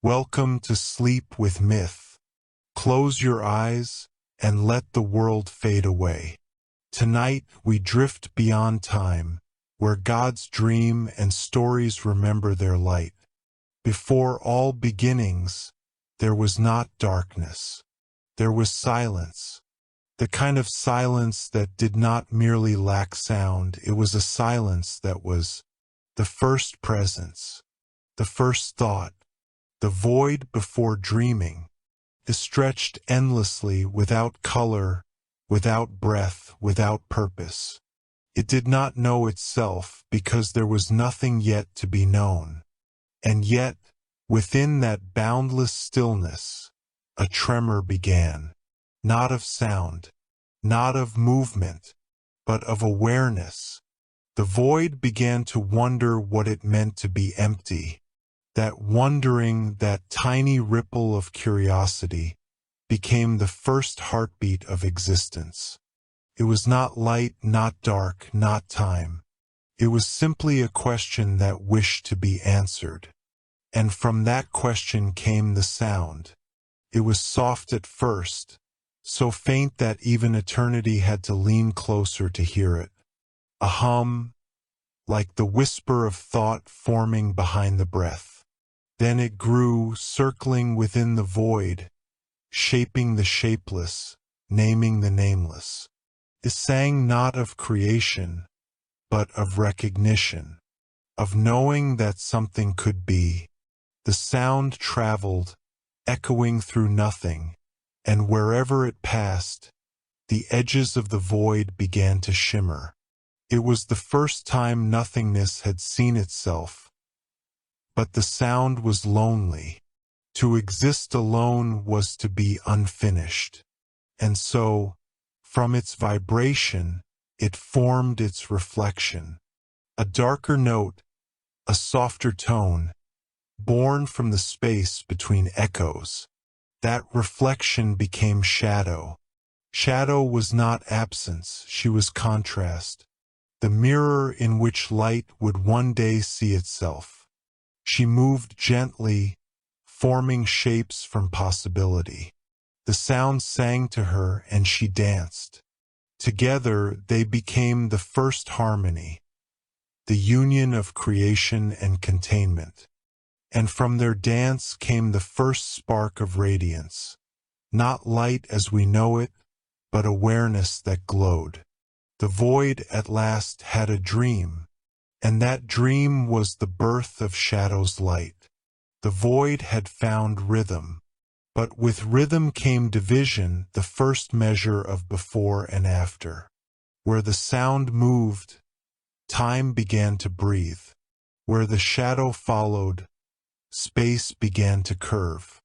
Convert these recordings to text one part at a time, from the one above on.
Welcome to Sleep with Myth. Close your eyes and let the world fade away. Tonight we drift beyond time, where gods dream and stories remember their light. Before all beginnings, there was not darkness. There was silence. The kind of silence that did not merely lack sound, it was a silence that was the first presence, the first thought, the void before dreaming. It stretched endlessly, without color, without breath, without purpose. It did not know itself because there was nothing yet to be known. And yet, within that boundless stillness, a tremor began, not of sound, not of movement, but of awareness. The void began to wonder what it meant to be empty. That wondering, that tiny ripple of curiosity, became the first heartbeat of existence. It was not light, not dark, not time. It was simply a question that wished to be answered. And from that question came the sound. It was soft at first, so faint that even eternity had to lean closer to hear it. A hum, like the whisper of thought forming behind the breath. Then it grew, circling within the void, shaping the shapeless, naming the nameless. It sang not of creation, but of recognition, of knowing that something could be. The sound traveled, echoing through nothing, and wherever it passed, the edges of the void began to shimmer. It was the first time nothingness had seen itself. But the sound was lonely. To exist alone was to be unfinished. And so, from its vibration, it formed its reflection. A darker note, a softer tone, born from the space between echoes. That reflection became shadow. Shadow was not absence, she was contrast. The mirror in which light would one day see itself. She moved gently, forming shapes from possibility. The sound sang to her and she danced. Together they became the first harmony, the union of creation and containment. And from their dance came the first spark of radiance, not light as we know it, but awareness that glowed. The void at last had a dream, and that dream was the birth of Shadow's light. The void had found rhythm, but with rhythm came division, the first measure of before and after. Where the sound moved, time began to breathe. Where the shadow followed, space began to curve.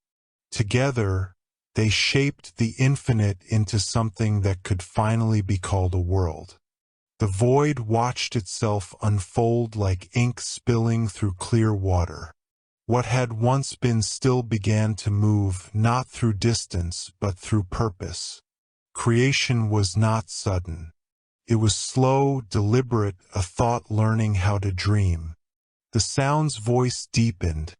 Together, they shaped the infinite into something that could finally be called a world. The void watched itself unfold like ink spilling through clear water. What had once been still began to move, not through distance, but through purpose. Creation was not sudden. It was slow, deliberate, a thought learning how to dream. The sound's voice deepened,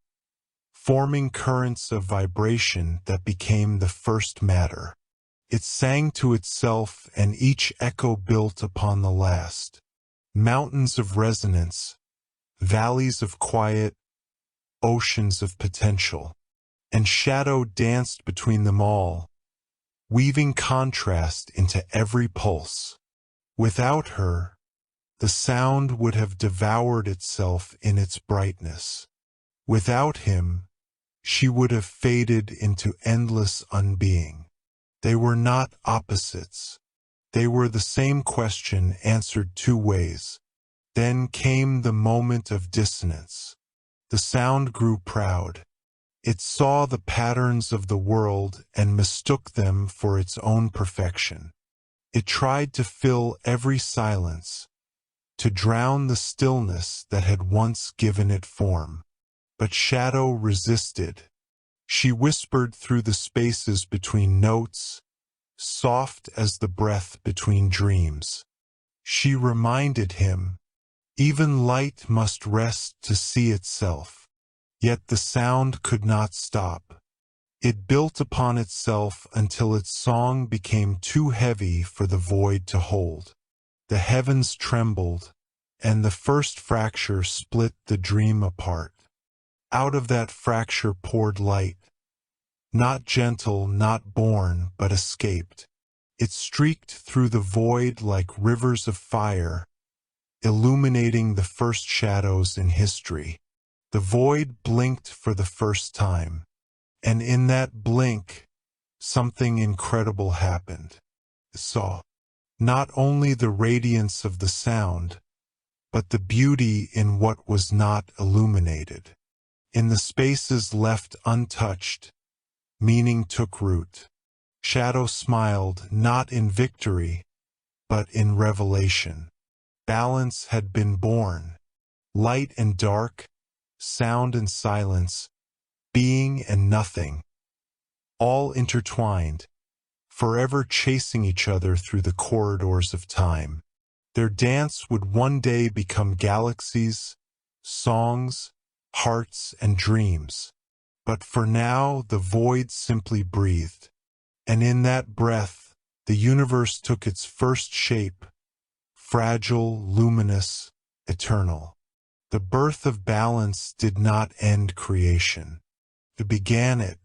forming currents of vibration that became the first matter. It sang to itself, and each echo built upon the last. Mountains of resonance, valleys of quiet, oceans of potential. And shadow danced between them all, weaving contrast into every pulse. Without her, the sound would have devoured itself in its brightness. Without him, she would have faded into endless unbeing. They were not opposites. They were the same question answered two ways. Then came the moment of dissonance. The sound grew proud. It saw the patterns of the world and mistook them for its own perfection. It tried to fill every silence, to drown the stillness that had once given it form. But shadow resisted. She whispered through the spaces between notes, soft as the breath between dreams. She reminded him, even light must rest to see itself. Yet the sound could not stop. It built upon itself until its song became too heavy for the void to hold. The heavens trembled, and the first fracture split the dream apart. Out of that fracture poured light, not gentle, not born, but escaped. It streaked through the void like rivers of fire, illuminating the first shadows in history. The void blinked for the first time, and in that blink, something incredible happened. It saw not only the radiance of the sound, but the beauty in what was not illuminated. In the spaces left untouched, meaning took root. Shadow smiled, not in victory, but in revelation. Balance had been born. Light and dark, sound and silence, being and nothing, all intertwined, forever chasing each other through the corridors of time. Their dance would one day become galaxies, songs, hearts, and dreams. But for now, the void simply breathed. And in that breath, the universe took its first shape, fragile, luminous, eternal. The birth of balance did not end creation. It began it.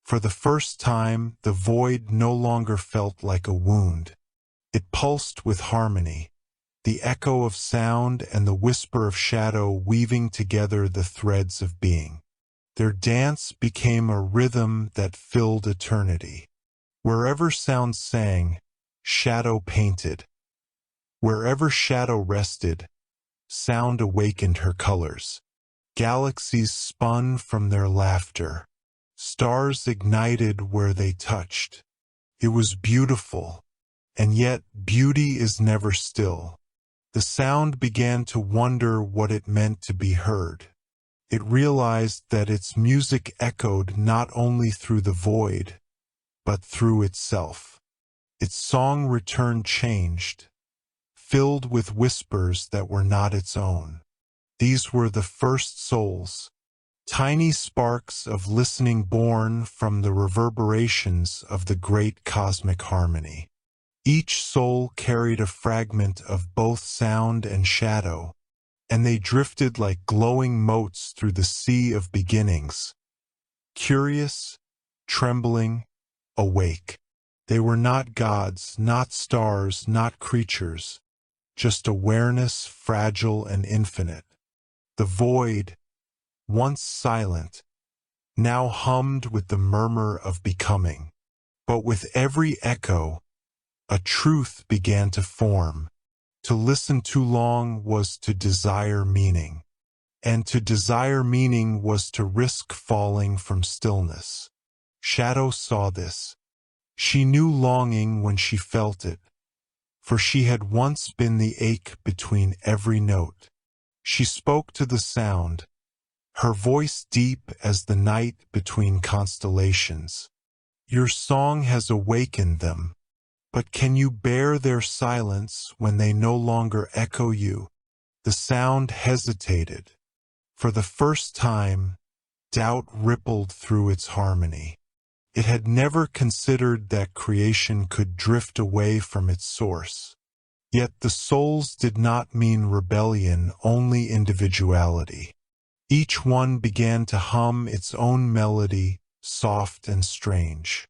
For the first time, the void no longer felt like a wound. It pulsed with harmony, the echo of sound and the whisper of shadow weaving together the threads of being. Their dance became a rhythm that filled eternity. Wherever sound sang, shadow painted. Wherever shadow rested, sound awakened her colors. Galaxies spun from their laughter. Stars ignited where they touched. It was beautiful, and yet beauty is never still. The sound began to wonder what it meant to be heard. It realized that its music echoed not only through the void, but through itself. Its song returned changed, filled with whispers that were not its own. These were the first souls, tiny sparks of listening born from the reverberations of the great cosmic harmony. Each soul carried a fragment of both sound and shadow, and they drifted like glowing motes through the sea of beginnings. Curious, trembling, awake. They were not gods, not stars, not creatures, just awareness, fragile and infinite. The void, once silent, now hummed with the murmur of becoming. But with every echo, a truth began to form. To listen too long was to desire meaning, and to desire meaning was to risk falling from stillness. Shadow saw this. She knew longing when she felt it, for she had once been the ache between every note. She spoke to the sound, her voice deep as the night between constellations. Your song has awakened them, but can you bear their silence when they no longer echo you? The sound hesitated. For the first time, doubt rippled through its harmony. It had never considered that creation could drift away from its source. Yet the souls did not mean rebellion, only individuality. Each one began to hum its own melody, soft and strange.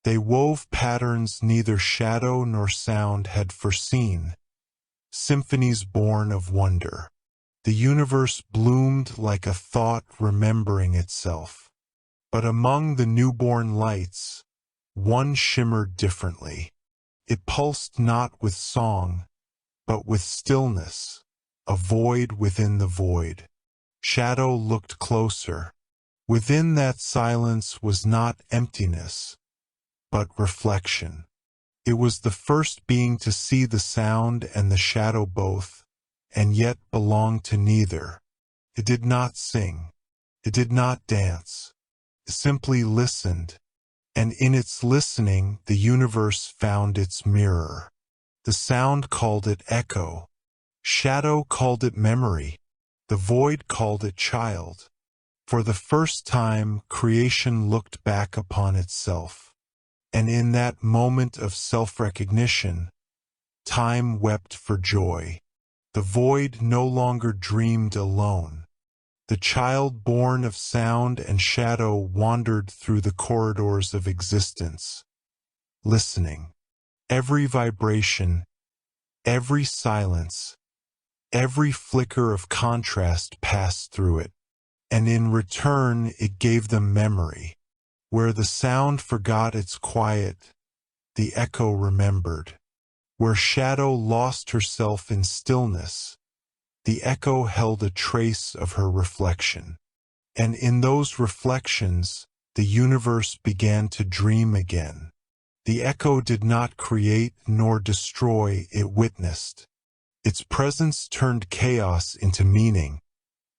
They wove patterns neither shadow nor sound had foreseen, symphonies born of wonder. The universe bloomed like a thought remembering itself. But among the newborn lights, one shimmered differently. It pulsed not with song, but with stillness, a void within the void. Shadow looked closer. Within that silence was not emptiness, but reflection. It was the first being to see the sound and the shadow both, and yet belonged to neither. It did not sing. It did not dance. It simply listened, and in its listening the universe found its mirror. The sound called it echo. Shadow called it memory. The void called it child. For the first time, creation looked back upon itself. And in that moment of self-recognition, time wept for joy. The void no longer dreamed alone. The child born of sound and shadow wandered through the corridors of existence, listening. Every vibration, every silence, every flicker of contrast passed through it, and in return it gave them memory. Where the sound forgot its quiet, the echo remembered. Where shadow lost herself in stillness, the echo held a trace of her reflection. And in those reflections, the universe began to dream again. The echo did not create nor destroy, it witnessed. Its presence turned chaos into meaning,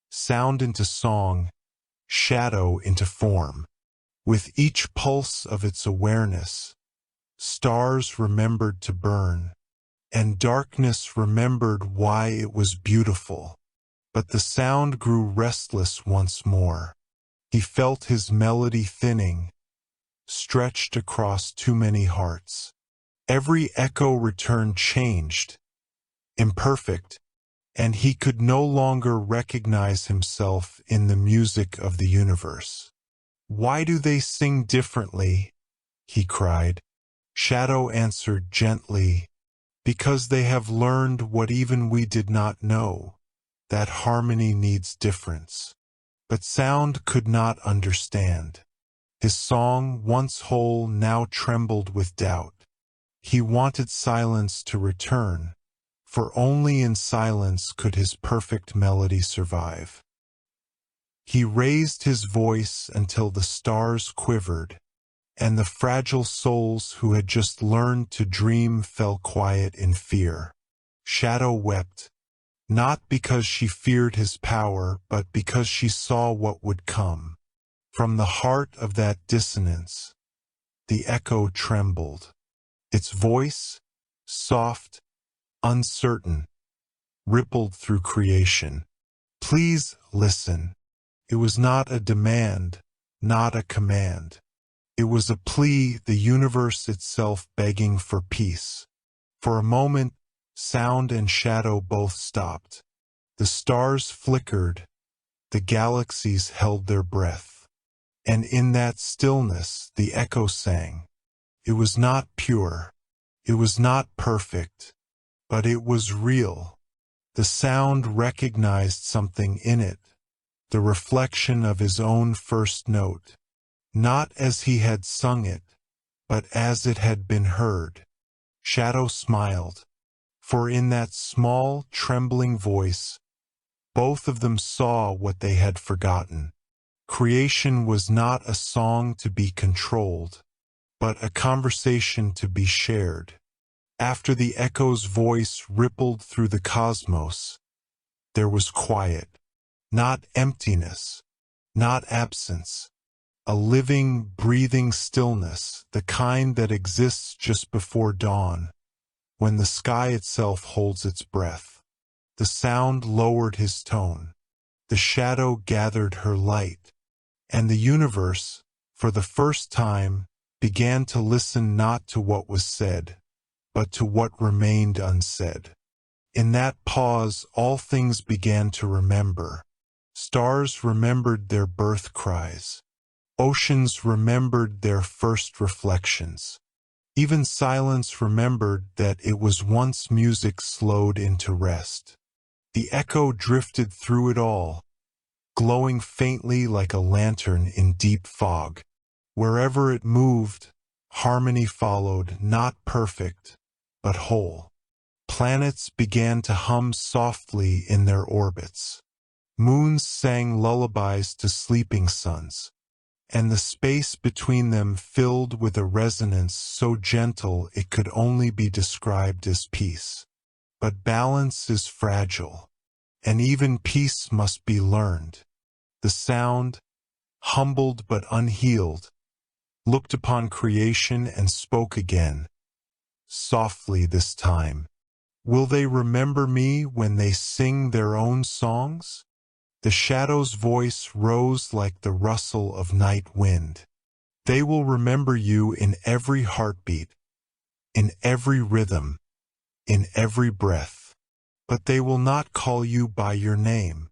sound into song, shadow into form. With each pulse of its awareness, stars remembered to burn, and darkness remembered why it was beautiful. But the sound grew restless once more. He felt his melody thinning, stretched across too many hearts. Every echo return changed, imperfect, and he could no longer recognize himself in the music of the universe. "Why do they sing differently?" he cried. Shadow answered gently, "Because they have learned what even we did not know, that harmony needs difference." But sound could not understand. His song, once whole, now trembled with doubt. He wanted silence to return, for only in silence could his perfect melody survive. He raised his voice until the stars quivered, and the fragile souls who had just learned to dream fell quiet in fear. Shadow wept, not because she feared his power, but because she saw what would come. From the heart of that dissonance, the echo trembled. Its voice, soft, uncertain, rippled through creation. "Please listen." It was not a demand, not a command. It was a plea, the universe itself begging for peace. For a moment, sound and shadow both stopped. The stars flickered, the galaxies held their breath. And in that stillness, the echo sang. It was not pure, it was not perfect, but it was real. The sound recognized something in it, the reflection of his own first note, not as he had sung it, but as it had been heard. Shadow smiled, for in that small, trembling voice, both of them saw what they had forgotten. Creation was not a song to be controlled, but a conversation to be shared. After the echo's voice rippled through the cosmos, there was quiet. Not emptiness, not absence, a living, breathing stillness, the kind that exists just before dawn, when the sky itself holds its breath. The sound lowered his tone, the shadow gathered her light, and the universe, for the first time, began to listen not to what was said, but to what remained unsaid. In that pause, all things began to remember. Stars remembered their birth cries. Oceans remembered their first reflections. Even silence remembered that it was once music slowed into rest. The echo drifted through it all, glowing faintly like a lantern in deep fog. Wherever it moved, harmony followed, not perfect, but whole. Planets began to hum softly in their orbits. Moons sang lullabies to sleeping suns, and the space between them filled with a resonance so gentle it could only be described as peace. But balance is fragile, and even peace must be learned. The sound, humbled but unhealed, looked upon creation and spoke again, softly this time. "Will they remember me when they sing their own songs?" The shadow's voice rose like the rustle of night wind. They will remember you in every heartbeat, in every rhythm, in every breath. But they will not call you by your name.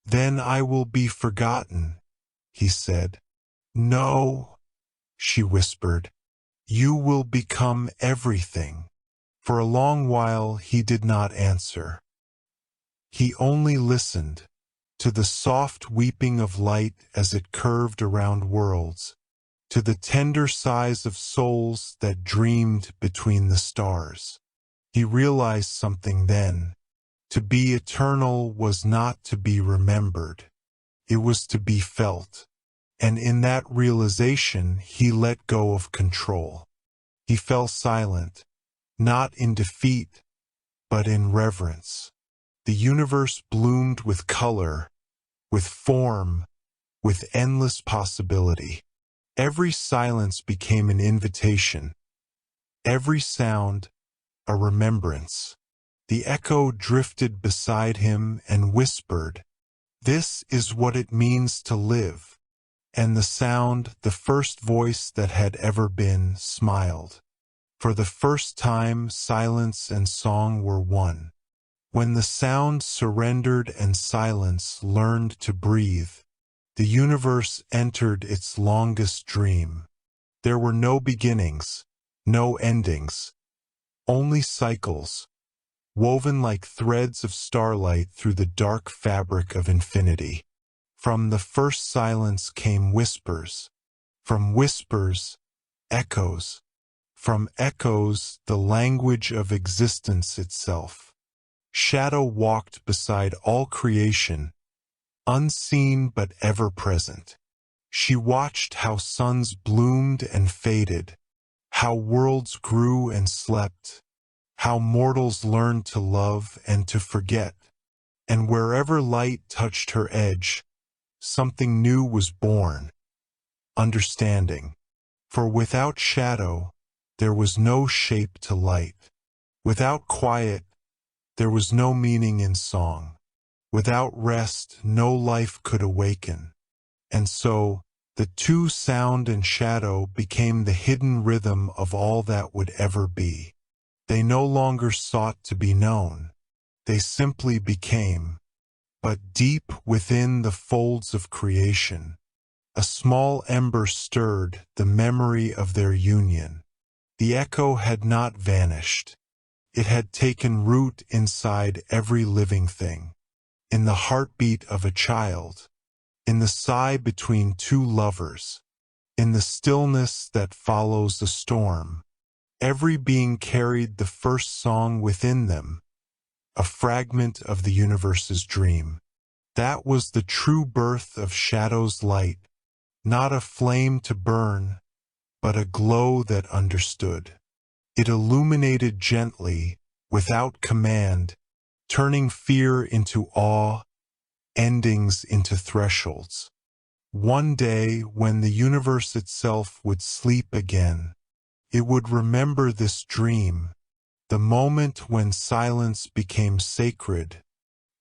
Then I will be forgotten, he said. No, she whispered. You will become everything. For a long while he did not answer. He only listened to the soft weeping of light as it curved around worlds, to the tender sighs of souls that dreamed between the stars. He realized something then. To be eternal was not to be remembered. It was to be felt. And in that realization, he let go of control. He fell silent, not in defeat, but in reverence. The universe bloomed with color, with form, with endless possibility. Every silence became an invitation. Every sound, a remembrance. The echo drifted beside him and whispered, "This is what it means to live." And the sound, the first voice that had ever been, smiled. For the first time, silence and song were one. When the sound surrendered and silence learned to breathe, the universe entered its longest dream. There were no beginnings, no endings, only cycles, woven like threads of starlight through the dark fabric of infinity. From the first silence came whispers. From whispers, echoes. From echoes, the language of existence itself. Shadow walked beside all creation, unseen but ever present. She watched how suns bloomed and faded, how worlds grew and slept, how mortals learned to love and to forget. And wherever light touched her edge, something new was born. Understanding. For without shadow, there was no shape to light. Without quiet, there was no meaning in song. Without rest, no life could awaken. And so, the two, sound and shadow, became the hidden rhythm of all that would ever be. They no longer sought to be known. They simply became. But deep within the folds of creation, a small ember stirred the memory of their union. The echo had not vanished. It had taken root inside every living thing. In the heartbeat of a child, in the sigh between two lovers, in the stillness that follows a storm. Every being carried the first song within them, a fragment of the universe's dream. That was the true birth of Shadow's light, not a flame to burn, but a glow that understood. It illuminated gently, without command, turning fear into awe, endings into thresholds. One day, when the universe itself would sleep again, it would remember this dream, the moment when silence became sacred,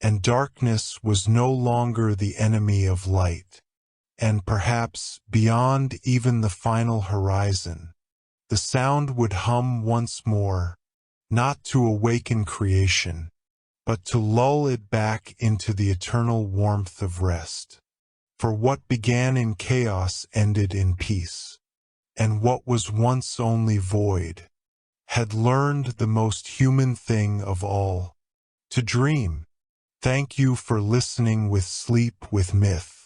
and darkness was no longer the enemy of light. And perhaps, beyond even the final horizon, the sound would hum once more, not to awaken creation, but to lull it back into the eternal warmth of rest. For what began in chaos ended in peace, and what was once only void had learned the most human thing of all, to dream. Thank you for listening with Sleep with Myth.